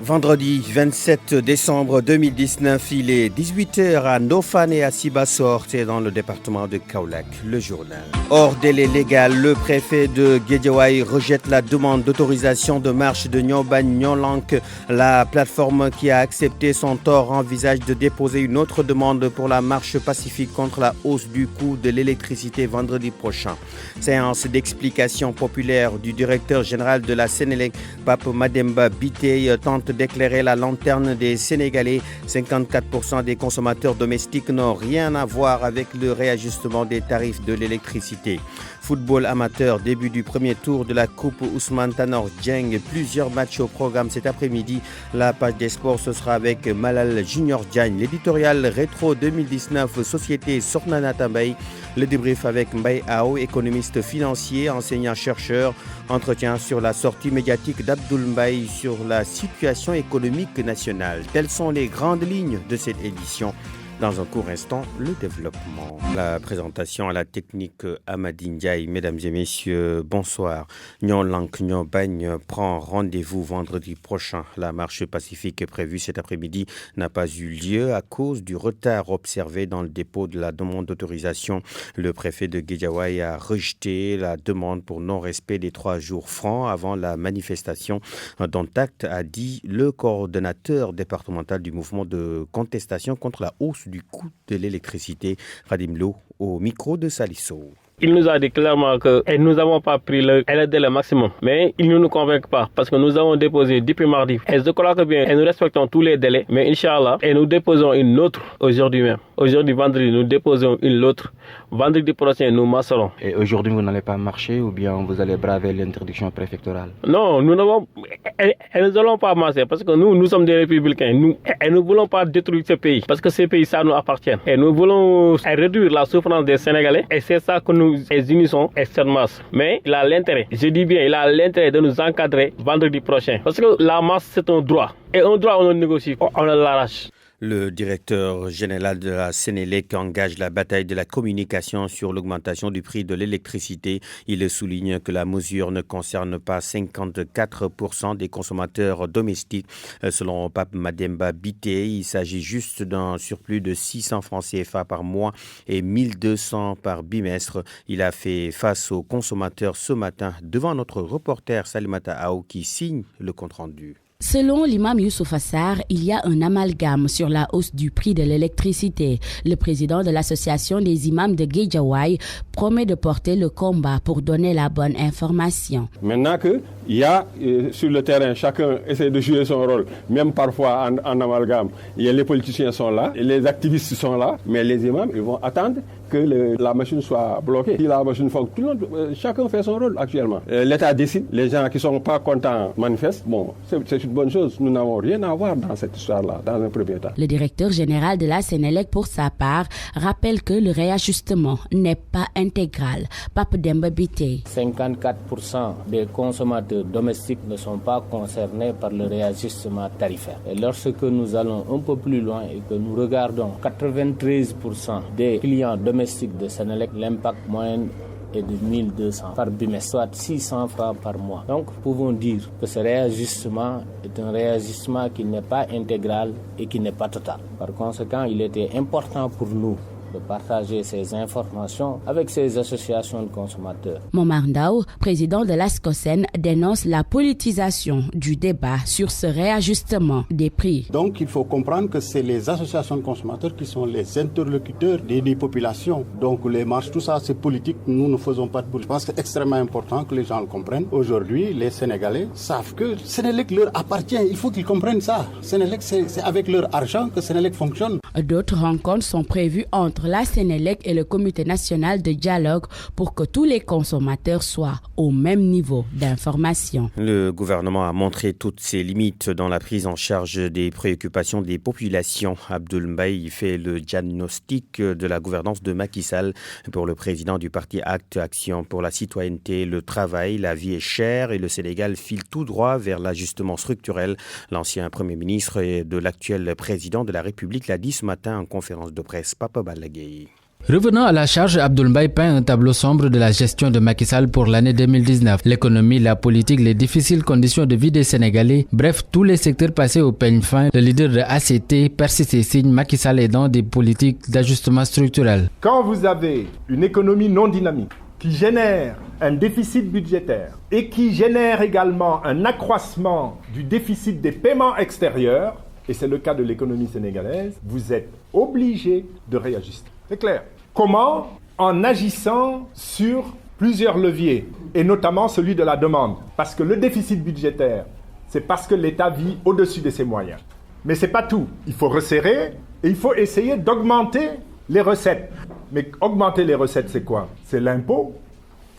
Vendredi 27 décembre 2019, il est 18h à Ndofane et à Sibassor, c'est dans le département de Kaolack. Le journal. Hors délai légal, le préfet de Guédiawaye rejette la demande d'autorisation de marche de Niobane-Nyolank. La plateforme qui a accepté son tort envisage de déposer une autre demande pour la marche pacifique contre la hausse du coût de l'électricité vendredi prochain. Séance d'explication populaire du directeur général de la Sénélec, Pape Mademba Biteye, tente d'éclairer la lanterne des Sénégalais. 54% des consommateurs domestiques n'ont rien à voir avec le réajustement des tarifs de l'électricité. Football amateur, début du premier tour de la Coupe Ousmane Tanor Dieng. Plusieurs matchs au programme cet après-midi. La page des sports, ce sera avec Malal Junior Diagne. L'éditorial Rétro 2019, Société Sornana Tambay. Le débrief avec Mbaye Ao, économiste financier, enseignant-chercheur. Entretien sur la sortie médiatique d'Abdoul Mbaye sur la situation économique nationale. Telles sont les grandes lignes de cette édition. Dans un court instant, le développement. La présentation à la technique Amadi Ndiaye. Mesdames et messieurs, bonsoir. Nyolank Nyobane prend rendez-vous vendredi prochain. La marche pacifique prévue cet après-midi n'a pas eu lieu à cause du retard observé dans le dépôt de la demande d'autorisation. Le préfet de Guédiawaye a rejeté la demande pour non-respect des 3 jours francs avant la manifestation, dont acte a dit le coordonnateur départemental du mouvement de contestation contre la hausse du coût de l'électricité, Radim Lo, au micro de Salisso. Il nous a dit clairement que nous n'avons pas pris le délai maximum. Mais il ne nous convainc pas parce que nous avons déposé depuis mardi. Et je crois que bien, nous respectons tous les délais. Mais Inch'Allah, et nous déposons une autre aujourd'hui même. Aujourd'hui, vendredi, nous déposons une autre. Vendredi prochain, nous marcherons. Et aujourd'hui, vous n'allez pas marcher ou bien vous allez braver l'interdiction préfectorale? Non, nous n'allons pas marcher parce que nous sommes des républicains. Nous ne voulons pas détruire ce pays parce que ce pays, ça nous appartient. Et nous voulons réduire la souffrance des Sénégalais. Et c'est ça que nous unissons cette masse. Mais il a l'intérêt, je dis bien, il a l'intérêt de nous encadrer vendredi prochain. Parce que la masse, c'est un droit. Et un droit, on le négocie, on l'arrache. Le directeur général de la Sénélec engage la bataille de la communication sur l'augmentation du prix de l'électricité. Il souligne que la mesure ne concerne pas 54% des consommateurs domestiques. Selon Pape Mademba Biteye, il s'agit juste d'un surplus de 600 francs CFA par mois et 1200 par bimestre. Il a fait face aux consommateurs ce matin devant notre reporter Salimata Ao qui signe le compte-rendu. Selon l'imam Youssouf Assar, il y a un amalgame sur la hausse du prix de l'électricité. Le président de l'association des imams de Guédiawaye promet de porter le combat pour donner la bonne information. Maintenant qu'il y a sur le terrain, chacun essaie de jouer son rôle, même parfois en amalgame. Les politiciens sont là, les activistes sont là, mais les imams, ils vont attendre que la machine soit bloquée. Si la machine fonctionne, chacun fait son rôle actuellement. L'État décide, les gens qui ne sont pas contents manifestent. Bon, c'est une bonne chose. Nous n'avons rien à voir dans cette histoire-là, dans un premier temps. Le directeur général de la Sénélec, pour sa part, rappelle que le réajustement n'est pas intégral. Pape Demba Biteye. 54% des consommateurs domestiques ne sont pas concernés par le réajustement tarifaire. Et lorsque nous allons un peu plus loin et que nous regardons 93% des clients domestiques de Sénélec, l'impact moyen est de 1200 par bimestre, soit 600 francs par mois. Donc, pouvons dire que ce réajustement est un réajustement qui n'est pas intégral et qui n'est pas total. Par conséquent, il était important pour nous de partager ces informations avec ces associations de consommateurs. Momar Ndao, président de l'ASCOSEN, dénonce la politisation du débat sur ce réajustement des prix. Donc il faut comprendre que c'est les associations de consommateurs qui sont les interlocuteurs des populations. Donc les marches, tout ça c'est politique, nous ne faisons pas de politique. Je pense que c'est extrêmement important que les gens le comprennent. Aujourd'hui, les Sénégalais savent que Sénélec leur appartient, il faut qu'ils comprennent ça. Sénélec, c'est avec leur argent que Sénélec fonctionne. D'autres rencontres sont prévues entre la Sénélec et le Comité national de dialogue pour que tous les consommateurs soient au même niveau d'information. Le gouvernement a montré toutes ses limites dans la prise en charge des préoccupations des populations. Abdoul Mbaye fait le diagnostic de la gouvernance de Macky Sall. Pour le président du parti Acte Action pour la citoyenneté, le travail, la vie est chère et le Sénégal file tout droit vers l'ajustement structurel. L'ancien Premier ministre et de l'actuel président de la République l'a dit ce matin en conférence de presse. Papa Balagueye. Revenant à la charge, Abdoul Mbaye peint un tableau sombre de la gestion de Macky Sall pour l'année 2019. L'économie, la politique, les difficiles conditions de vie des Sénégalais, bref, tous les secteurs passés au peigne fin, le leader de ACT persiste et signe Macky Sall est dans des politiques d'ajustement structurel. Quand vous avez une économie non dynamique qui génère un déficit budgétaire et qui génère également un accroissement du déficit des paiements extérieurs, et c'est le cas de l'économie sénégalaise, vous êtes obligé de réajuster. C'est clair. Comment ? En agissant sur plusieurs leviers, et notamment celui de la demande. Parce que le déficit budgétaire, c'est parce que l'État vit au-dessus de ses moyens. Mais ce n'est pas tout. Il faut resserrer et il faut essayer d'augmenter les recettes. Mais augmenter les recettes, c'est quoi ? C'est l'impôt,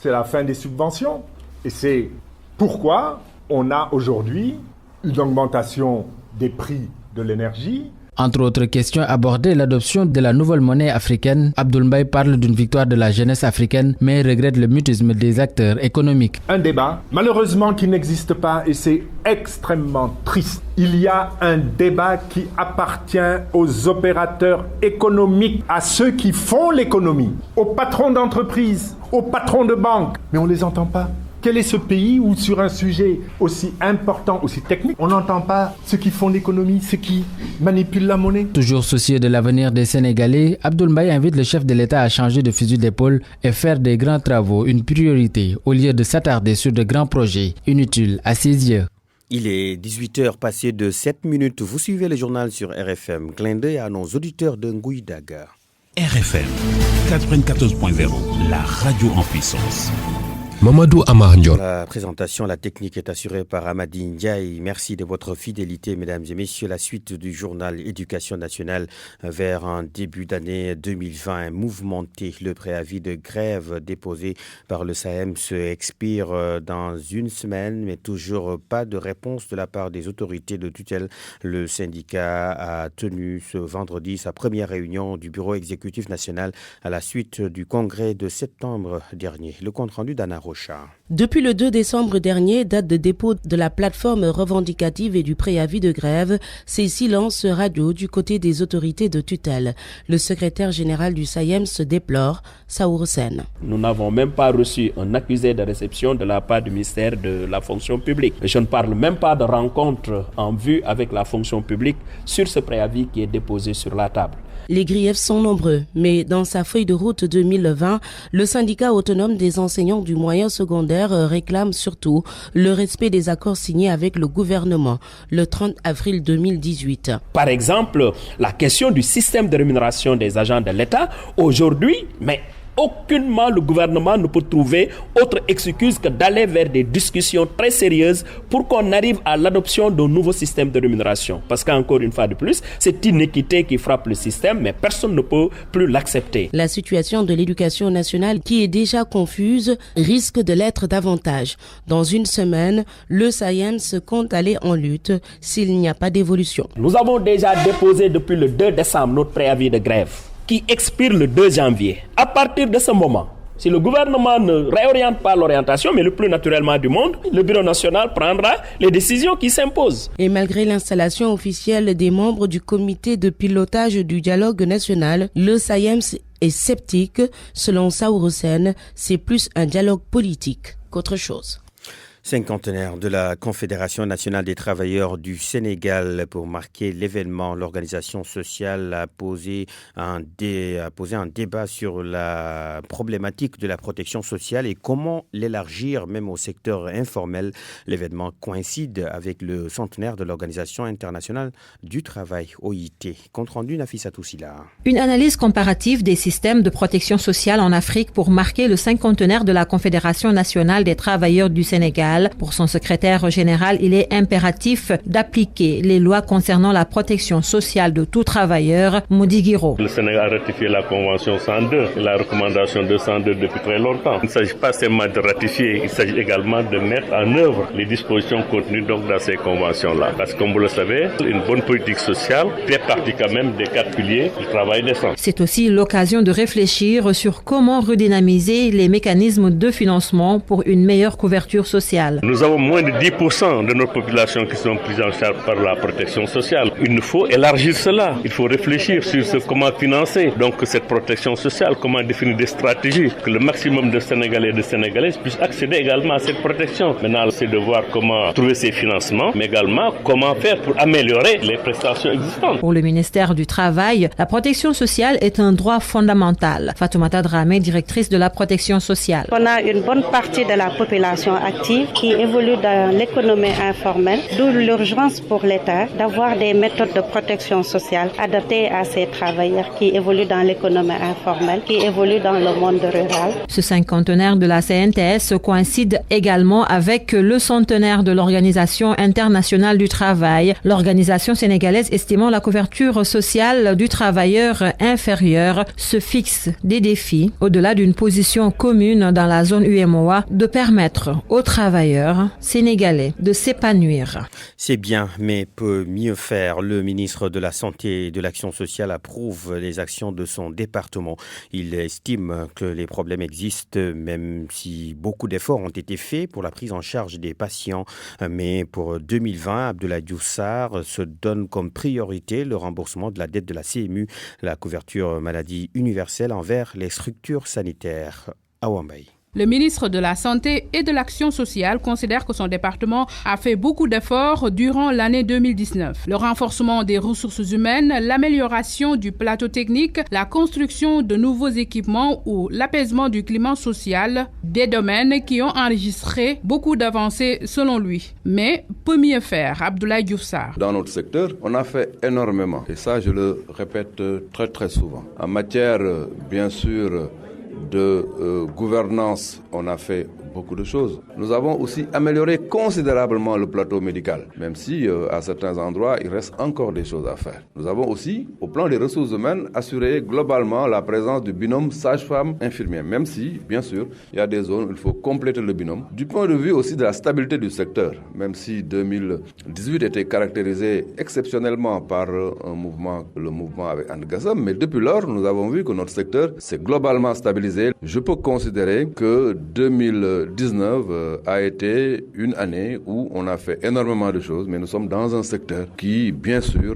c'est la fin des subventions. Et c'est pourquoi on a aujourd'hui une augmentation des prix de l'énergie. Entre autres questions abordées, l'adoption de la nouvelle monnaie africaine. Abdoul Mbaye parle d'une victoire de la jeunesse africaine, mais regrette le mutisme des acteurs économiques. Un débat, malheureusement, qui n'existe pas et c'est extrêmement triste. Il y a un débat qui appartient aux opérateurs économiques, à ceux qui font l'économie, aux patrons d'entreprises, aux patrons de banques, mais on ne les entend pas. Quel est ce pays où sur un sujet aussi important, aussi technique, on n'entend pas ceux qui font l'économie, ceux qui manipulent la monnaie ? Toujours soucieux de l'avenir des Sénégalais, Abdoul Mbaye invite le chef de l'État à changer de fusil d'épaule et faire des grands travaux une priorité au lieu de s'attarder sur de grands projets inutiles à ses yeux. Il est 18h passé de 7 minutes. Vous suivez le journal sur RFM. Clin d'œil à nos auditeurs de Ngouidaga. RFM 94.0, la radio en puissance. Mamadou Amar Ndiol. La présentation, la technique est assurée par Amadi Ndiaye. Merci de votre fidélité, mesdames et messieurs. La suite du journal Éducation nationale vers un début d'année 2020 mouvementé. Le préavis de grève déposé par le SAEM se expire dans une semaine, mais toujours pas de réponse de la part des autorités de tutelle. Le syndicat a tenu ce vendredi sa première réunion du bureau exécutif national à la suite du congrès de septembre dernier. Le compte rendu d'Anna Rocha. Depuis le 2 décembre dernier, date de dépôt de la plateforme revendicative et du préavis de grève, c'est silence radio du côté des autorités de tutelle. Le secrétaire général du SAEM se déplore, Saour Sen. Nous n'avons même pas reçu un accusé de réception de la part du ministère de la fonction publique. Je ne parle même pas de rencontre en vue avec la fonction publique sur ce préavis qui est déposé sur la table. Les griefs sont nombreux, mais dans sa feuille de route 2020, le syndicat autonome des enseignants du moyen secondaire réclame surtout le respect des accords signés avec le gouvernement le 30 avril 2018. Par exemple, la question du système de rémunération des agents de l'État, aujourd'hui, mais aucunement le gouvernement ne peut trouver autre excuse que d'aller vers des discussions très sérieuses pour qu'on arrive à l'adoption d'un nouveau système de rémunération. Parce qu'encore une fois de plus, c'est inéquité qui frappe le système, mais personne ne peut plus l'accepter. La situation de l'éducation nationale, qui est déjà confuse, risque de l'être davantage. Dans une semaine, le SAEM se compte aller en lutte s'il n'y a pas d'évolution. Nous avons déjà déposé depuis le 2 décembre notre préavis de grève, qui expire le 2 janvier. À partir de ce moment, si le gouvernement ne réoriente pas l'orientation, mais le plus naturellement du monde, le Bureau national prendra les décisions qui s'imposent. Et malgré l'installation officielle des membres du comité de pilotage du dialogue national, le SAEM est sceptique. Selon Saour Sen, c'est plus un dialogue politique qu'autre chose. Cinquantenaire de la Confédération nationale des travailleurs du Sénégal. Pour marquer l'événement, l'organisation sociale a posé un débat sur la problématique de la protection sociale et comment l'élargir même au secteur informel. L'événement coïncide avec le centenaire de l'Organisation internationale du travail, OIT. Compte rendu Nafissa Toussila. Une analyse comparative des systèmes de protection sociale en Afrique pour marquer le cinquantenaire de la Confédération nationale des travailleurs du Sénégal. Pour son secrétaire général, il est impératif d'appliquer les lois concernant la protection sociale de tout travailleur. Moudi Guiro. Le Sénégal a ratifié la Convention 102 et la recommandation 202 depuis très longtemps. Il ne s'agit pas seulement de ratifier, il s'agit également de mettre en œuvre les dispositions contenues donc dans ces conventions-là. Parce que comme vous le savez, une bonne politique sociale fait partie quand même des 4 piliers du travail décent. C'est aussi l'occasion de réfléchir sur comment redynamiser les mécanismes de financement pour une meilleure couverture sociale. sociale. Nous avons moins de 10% de notre population qui sont prises en charge par la protection sociale. Il nous faut élargir cela. Il faut réfléchir sur comment financer donc cette protection sociale, comment définir des stratégies, que le maximum de Sénégalais et de Sénégalaises puissent accéder également à cette protection. Maintenant, c'est de voir comment trouver ces financements, mais également comment faire pour améliorer les prestations existantes. Pour le ministère du Travail, la protection sociale est un droit fondamental. Fatoumata Dramé, directrice de la protection sociale. On a une bonne partie de la population active qui évolue dans l'économie informelle, d'où l'urgence pour l'État d'avoir des méthodes de protection sociale adaptées à ces travailleurs qui évoluent dans l'économie informelle, qui évoluent dans le monde rural. Ce cinquantenaire de la CNTS coïncide également avec le centenaire de l'Organisation internationale du travail. L'organisation sénégalaise estimant la couverture sociale du travailleur inférieure se fixe des défis, au-delà d'une position commune dans la zone UEMOA, de permettre aux travailleurs sénégalais de s'épanouir. C'est bien, mais peut mieux faire. Le ministre de la Santé et de l'Action sociale approuve les actions de son département. Il estime que les problèmes existent, même si beaucoup d'efforts ont été faits pour la prise en charge des patients. Mais pour 2020, Abdoulaye Diouf Sarr se donne comme priorité le remboursement de la dette de la CMU, la couverture maladie universelle envers les structures sanitaires. À Wambaye. Le ministre de la Santé et de l'Action sociale considère que son département a fait beaucoup d'efforts durant l'année 2019. Le renforcement des ressources humaines, l'amélioration du plateau technique, la construction de nouveaux équipements ou l'apaisement du climat social, des domaines qui ont enregistré beaucoup d'avancées selon lui. Mais peut mieux faire, Abdoulaye Diouf Sarr. Dans notre secteur, on a fait énormément. Et ça, je le répète très très souvent. En matière, bien sûr, de gouvernance, on a fait beaucoup de choses. Nous avons aussi amélioré considérablement le plateau médical, même si à certains endroits, il reste encore des choses à faire. Nous avons aussi, au plan des ressources humaines, assuré globalement la présence du binôme sage-femme-infirmière, même si, bien sûr, il y a des zones où il faut compléter le binôme. Du point de vue aussi de la stabilité du secteur, même si 2018 était caractérisé exceptionnellement par le mouvement avec Ande Gassam, mais depuis lors, nous avons vu que notre secteur s'est globalement stabilisé. Je peux considérer que 2019 a été une année où on a fait énormément de choses, mais nous sommes dans un secteur qui, bien sûr,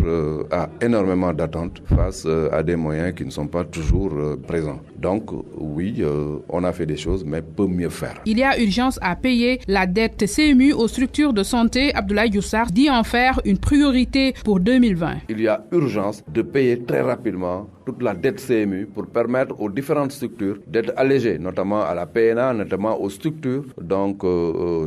a énormément d'attentes face à des moyens qui ne sont pas toujours présents. Donc, oui, on a fait des choses, mais peut mieux faire. Il y a urgence à payer la dette CMU aux structures de santé. Abdoulaye Diouf Sarr dit en faire une priorité pour 2020. Il y a urgence de payer très rapidement toute la dette CMU pour permettre aux différentes structures d'être allégées, notamment à la PNA, notamment aux structures donc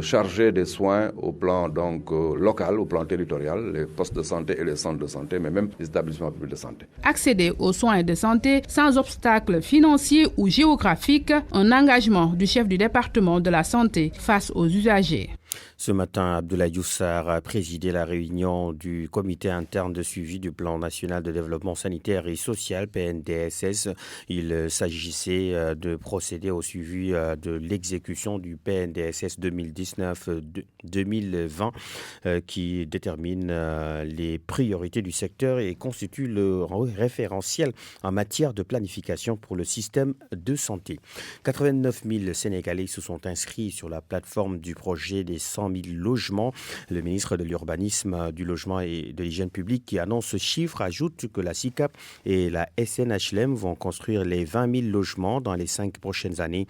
chargées des soins au plan donc local, au plan territorial, les postes de santé et les centres de santé, mais même les établissements publics de santé. Accéder aux soins de santé sans obstacle financier ou géographique, un engagement du chef du département de la santé face aux usagers. Ce matin, Abdoulaye Diouf Sarr a présidé la réunion du comité interne de suivi du plan national de développement sanitaire et social, PNDSS. Il s'agissait de procéder au suivi de l'exécution du PNDSS 2019-2020 qui détermine les priorités du secteur et constitue le référentiel en matière de planification pour le système de santé. 89 000 Sénégalais se sont inscrits sur la plateforme du projet des 100 000 logements. Le ministre de l'Urbanisme, du Logement et de l'Hygiène publique qui annonce ce chiffre ajoute que la SICAP et la SNHLM vont construire les 20 000 logements dans les 5 prochaines années.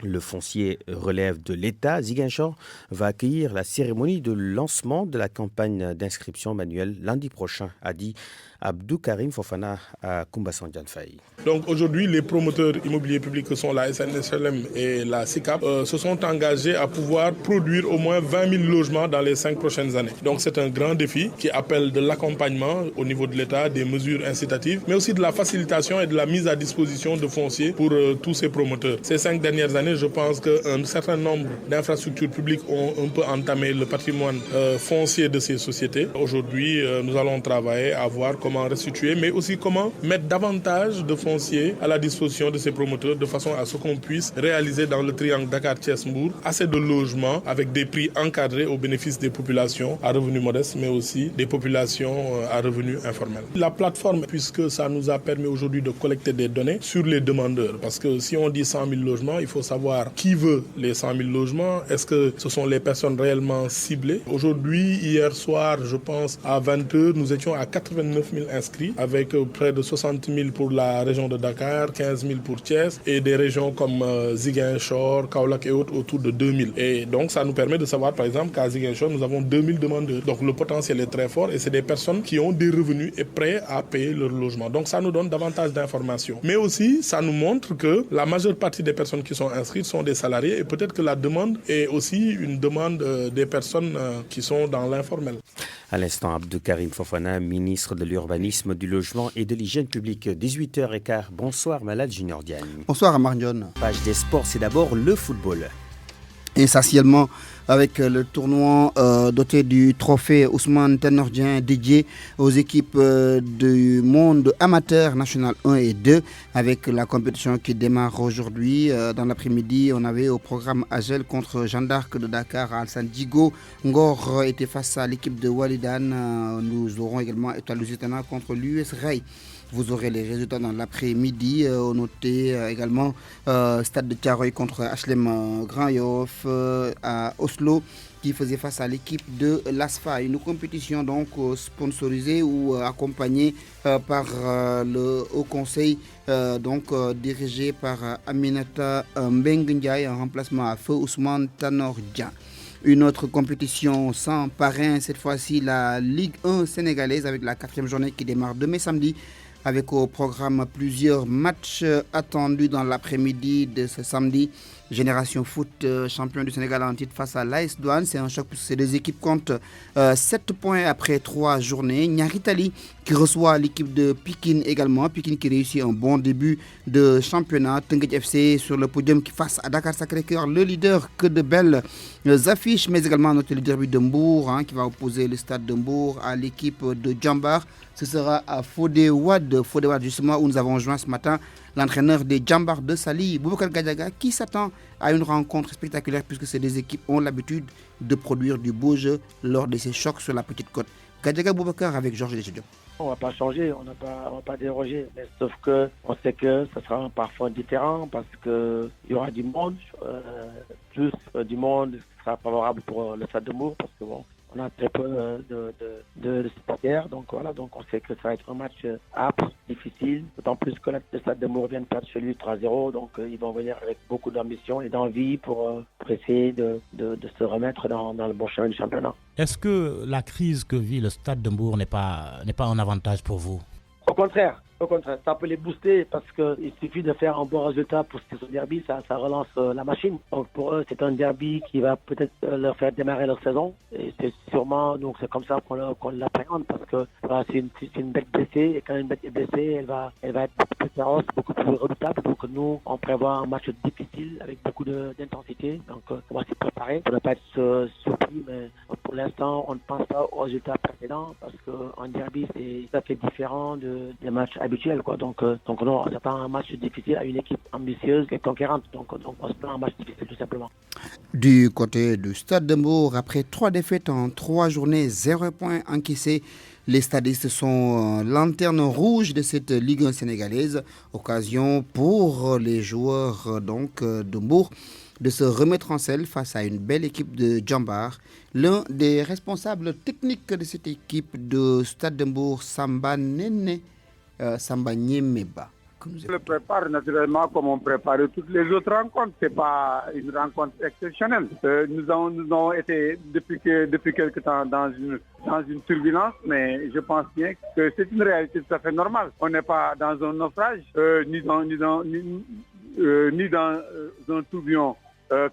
Le foncier relève de l'État. Ziguinchor va accueillir la cérémonie de lancement de la campagne d'inscription manuelle lundi prochain, a dit Abdou Karim Fofana à Koumbasandian Faye. Donc aujourd'hui, les promoteurs immobiliers publics que sont la SNHLM et la SICAP se sont engagés à pouvoir produire au moins 20 000 logements dans les 5 prochaines années. Donc c'est un grand défi qui appelle de l'accompagnement au niveau de l'État, des mesures incitatives, mais aussi de la facilitation et de la mise à disposition de fonciers pour tous ces promoteurs. Ces 5 dernières années, je pense qu'un certain nombre d'infrastructures publiques ont un peu entamé le patrimoine foncier de ces sociétés. Aujourd'hui, nous allons travailler à voir comment restituer, mais aussi comment mettre davantage de foncier à la disposition de ces promoteurs de façon à ce qu'on puisse réaliser dans le triangle Dakar-Thiès-Mbour assez de logements avec des prix encadrés au bénéfice des populations à revenus modestes, mais aussi des populations à revenus informels. La plateforme, puisque ça nous a permis aujourd'hui de collecter des données sur les demandeurs, parce que si on dit 100 000 logements, il faut savoir savoir qui veut les 100 000 logements. Est-ce que ce sont les personnes réellement ciblées? Aujourd'hui, hier soir, je pense, à 20h, nous étions à 89 000 inscrits avec près de 60 000 pour la région de Dakar, 15 000 pour Thiès et des régions comme Ziguinchor, Kaolack et autres autour de 2 000. Et donc, ça nous permet de savoir, par exemple, qu'à Ziguinchor, nous avons 2 000 demandeurs. Donc, le potentiel est très fort et c'est des personnes qui ont des revenus et prêts à payer leur logement. Donc, ça nous donne davantage d'informations. Mais aussi, ça nous montre que la majeure partie des personnes qui sont inscrites sont des salariés et peut-être que la demande est aussi une demande des personnes qui sont dans l'informel. À l'instant, Abdou Karim Fofana, ministre de l'Urbanisme, du Logement et de l'Hygiène publique, 18h15. Bonsoir, Malal Junior Diagne. Bonsoir, Amar John. Page des sports, c'est d'abord le football. Essentiellement avec le tournoi doté du trophée Ousmane Tanordien dédié aux équipes du monde amateur national 1 et 2 avec la compétition qui démarre aujourd'hui. Dans l'après-midi, on avait au programme Agel contre Jeanne d'Arc de Dakar à Alsan Digo. Ngor était face à l'équipe de Walidan. Nous aurons également Étoile Lusitana contre l'US Rail. Vous aurez les résultats dans l'après-midi. Notez également Stade de Thiaroye contre HLM Grand Yoff à Oslo qui faisait face à l'équipe de l'ASFA. Une compétition donc sponsorisée ou accompagnée par le Haut Conseil dirigé par Aminata Mbengue Ndiaye en remplacement à feu Ousmane Tanordien. Une autre compétition sans parrain, cette fois-ci la Ligue 1 sénégalaise avec la 4e journée qui démarre demain samedi, avec au programme plusieurs matchs attendus dans l'après-midi de ce samedi. Génération Foot, champion du Sénégal en titre face à l'AS Douane. C'est un choc puisque ces deux équipes comptent 7 points après 3 journées. Nyaritali qui reçoit l'équipe de Pikine également. Pikine qui réussit un bon début de championnat. Teungueth FC sur le podium qui face à Dakar Sacré-Cœur, le leader. Que de belles affiches, mais également notre derby de Mbour qui va opposer le stade de Mbour à l'équipe de Djambar. Ce sera à Fodé Wade justement où nous avons joint ce matin l'entraîneur des Djambar de Sali, Boubacar Gadiaga, qui s'attend à une rencontre spectaculaire puisque ces deux équipes ont l'habitude de produire du beau jeu lors de ces chocs sur la petite côte. Gadiaga Boubacar avec Georges Deschamps. On ne va pas changer, on ne va pas déroger, mais sauf que on sait que ça sera parfois différent parce qu'il y aura du monde, plus du monde sera favorable pour le Stade de Mbour parce que bon, on a très peu de supporters, donc voilà, donc on sait que ça va être un match âpre, difficile, d'autant plus que le Stade de Mbour vient de perdre chez lui 3-0, donc ils vont venir avec beaucoup d'ambition et d'envie pour essayer de se remettre dans le bon chemin du championnat. Est-ce que la crise que vit le Stade de Mbour n'est pas un avantage pour vous? Au contraire, ça peut les booster parce qu'il suffit de faire un bon résultat pour ce derby, ça relance la machine. Donc pour eux, c'est un derby qui va peut-être leur faire démarrer leur saison. Et c'est sûrement, donc c'est comme ça qu'on l'appréhende parce que voilà, c'est une bête blessée et quand une bête est blessée, elle va être beaucoup plus féroce, beaucoup plus redoutable. Donc nous, on prévoit un match difficile avec beaucoup d'intensité. Donc on va s'y préparer pour ne pas être surpris, mais pour l'instant, on ne pense pas aux résultats précédents parce qu'un derby, c'est tout à fait différent des matchs habituel quoi. Donc non, c'est pas un match difficile à une équipe ambitieuse et conquérante. Donc on se prend un match difficile tout simplement. Du côté du Stade de Mbour, après 3 défaites en 3 journées, 0 points encaissés, les stadistes sont lanterne rouge de cette Ligue 1 sénégalaise. Occasion pour les joueurs de Mbour de se remettre en selle face à une belle équipe de Djambar. L'un des responsables techniques de cette équipe de Stade de Mbour, Samba Nyemeba. On le prépare naturellement comme on prépare toutes les autres rencontres. Ce n'est pas une rencontre exceptionnelle. Nous avons été depuis quelque temps dans une turbulence, mais je pense bien que c'est une réalité tout à fait normale. On n'est pas dans un naufrage, ni dans un tourbillon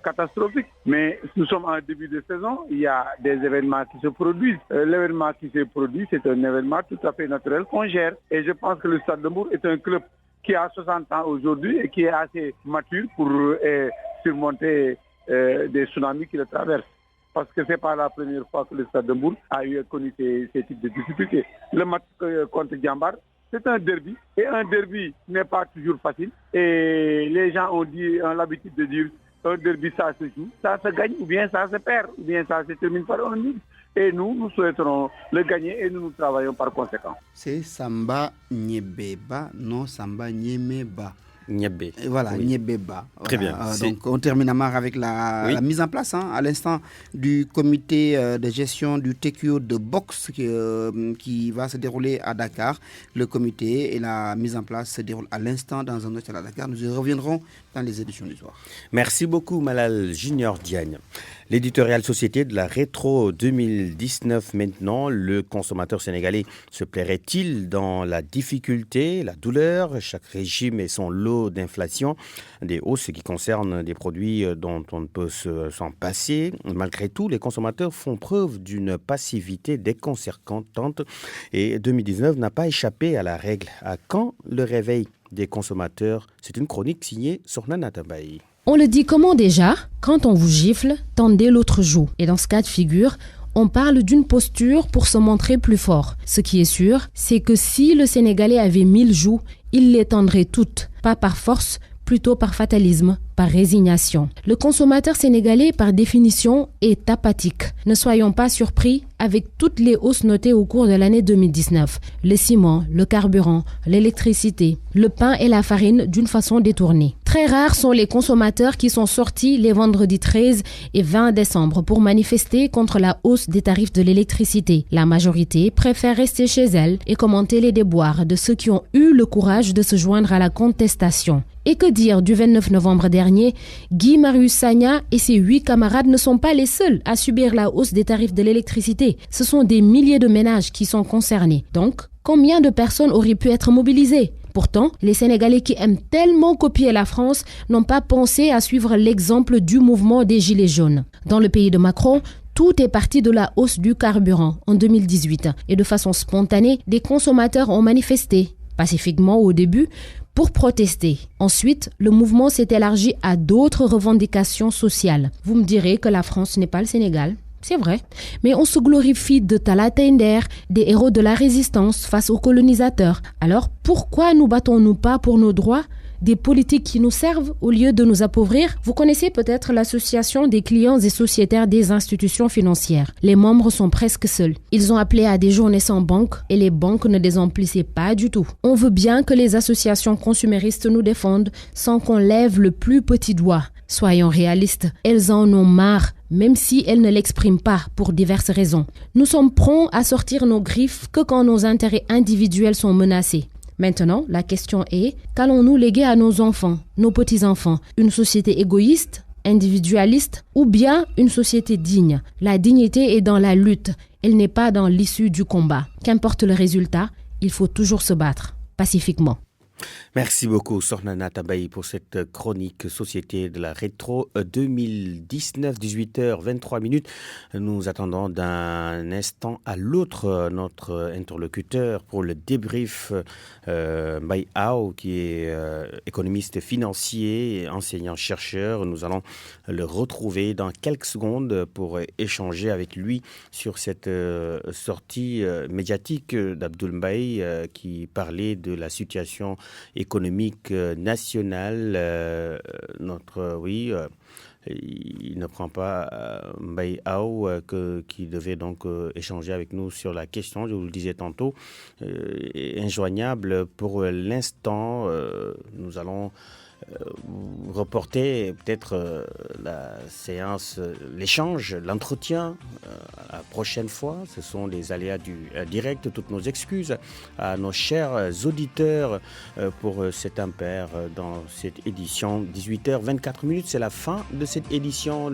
catastrophique, mais nous sommes en début de saison, il y a des événements qui se produisent. L'événement qui se produit, c'est un événement tout à fait naturel qu'on gère. Et je pense que le Stade de Mbour est un club qui a 60 ans aujourd'hui et qui est assez mature pour surmonter des tsunamis qui le traversent. Parce que ce n'est pas la première fois que le Stade de Mbour a connu ces types de difficultés. Le match contre Djambar, c'est un derby. Et un derby n'est pas toujours facile. Et les gens ont l'habitude de dire un derby, ça se joue, ça se gagne, ou bien ça se perd, ou bien ça se termine par un nul. Et nous souhaiterons le gagner et nous travaillons par conséquent. C'est Samba Nyebeba, non Samba Nyemeba. Niébé. Voilà, oui. Niébéba. Voilà. Très bien. Donc on termine avec la mise en place à l'instant du comité de gestion du TQO de boxe qui va se dérouler à Dakar. Le comité et la mise en place se déroulent à l'instant dans un hôtel à Dakar. Nous y reviendrons dans les éditions du soir. Merci beaucoup Malal Junior Diagne. L'éditorial société de la rétro 2019 maintenant, le consommateur sénégalais se plairait-il dans la difficulté, la douleur? Chaque régime et son lot d'inflation, des hausses qui concernent des produits dont on ne peut s'en passer. Malgré tout, les consommateurs font preuve d'une passivité déconcertante et 2019 n'a pas échappé à la règle. À quand le réveil des consommateurs? C'est une chronique signée Sornana Tabaï. On le dit comment déjà? Quand on vous gifle, tendez l'autre joue. Et dans ce cas de figure, on parle d'une posture pour se montrer plus fort. Ce qui est sûr, c'est que si le Sénégalais avait 1000 joues, il les tendrait toutes, pas par force, plutôt par fatalisme, par résignation. Le consommateur sénégalais, par définition, est apathique. Ne soyons pas surpris avec toutes les hausses notées au cours de l'année 2019. Le ciment, le carburant, l'électricité, le pain et la farine d'une façon détournée. Très rares sont les consommateurs qui sont sortis les vendredis 13 et 20 décembre pour manifester contre la hausse des tarifs de l'électricité. La majorité préfère rester chez elle et commenter les déboires de ceux qui ont eu le courage de se joindre à la contestation. Et que dire du 29 novembre dernier, Guy Marius Sagna et ses 8 camarades ne sont pas les seuls à subir la hausse des tarifs de l'électricité. Ce sont des milliers de ménages qui sont concernés. Donc, combien de personnes auraient pu être mobilisées? Pourtant, les Sénégalais qui aiment tellement copier la France n'ont pas pensé à suivre l'exemple du mouvement des Gilets jaunes. Dans le pays de Macron, tout est parti de la hausse du carburant en 2018 et de façon spontanée, des consommateurs ont manifesté, pacifiquement au début, pour protester. Ensuite, le mouvement s'est élargi à d'autres revendications sociales. Vous me direz que la France n'est pas le Sénégal. C'est vrai. Mais on se glorifie de Talla Tender, des héros de la résistance face aux colonisateurs. Alors, pourquoi nous battons-nous pas pour nos droits? Des politiques qui nous servent au lieu de nous appauvrir? Vous connaissez peut-être l'association des clients et sociétaires des institutions financières. Les membres sont presque seuls. Ils ont appelé à des journées sans banque et les banques ne les emplissaient pas du tout. On veut bien que les associations consuméristes nous défendent sans qu'on lève le plus petit doigt. Soyons réalistes, elles en ont marre, même si elles ne l'expriment pas pour diverses raisons. Nous sommes prompts à sortir nos griffes que quand nos intérêts individuels sont menacés. Maintenant, la question est, qu'allons-nous léguer à nos enfants, nos petits-enfants? Une société égoïste, individualiste ou bien une société digne? La dignité est dans la lutte, elle n'est pas dans l'issue du combat. Qu'importe le résultat, il faut toujours se battre, pacifiquement. Merci beaucoup Sornana Tabaï pour cette chronique Société de la Rétro 2019, 18h23. Nous attendons d'un instant à l'autre notre interlocuteur pour le débrief, Mbaye Ao, qui est économiste financier et enseignant-chercheur. Nous allons le retrouver dans quelques secondes pour échanger avec lui sur cette sortie médiatique d'Abdoul Mbaye qui parlait de la situation économique nationale. Il ne prend pas Mbaye Ao qui devait donc échanger avec nous sur la question, je vous le disais tantôt, injoignable pour l'instant. Nous allons reporter peut-être la séance, l'échange, l'entretien à la prochaine fois. Ce sont les aléas du direct. Toutes nos excuses à nos chers auditeurs pour cet impair dans cette édition. 18h24, c'est la fin de cette édition.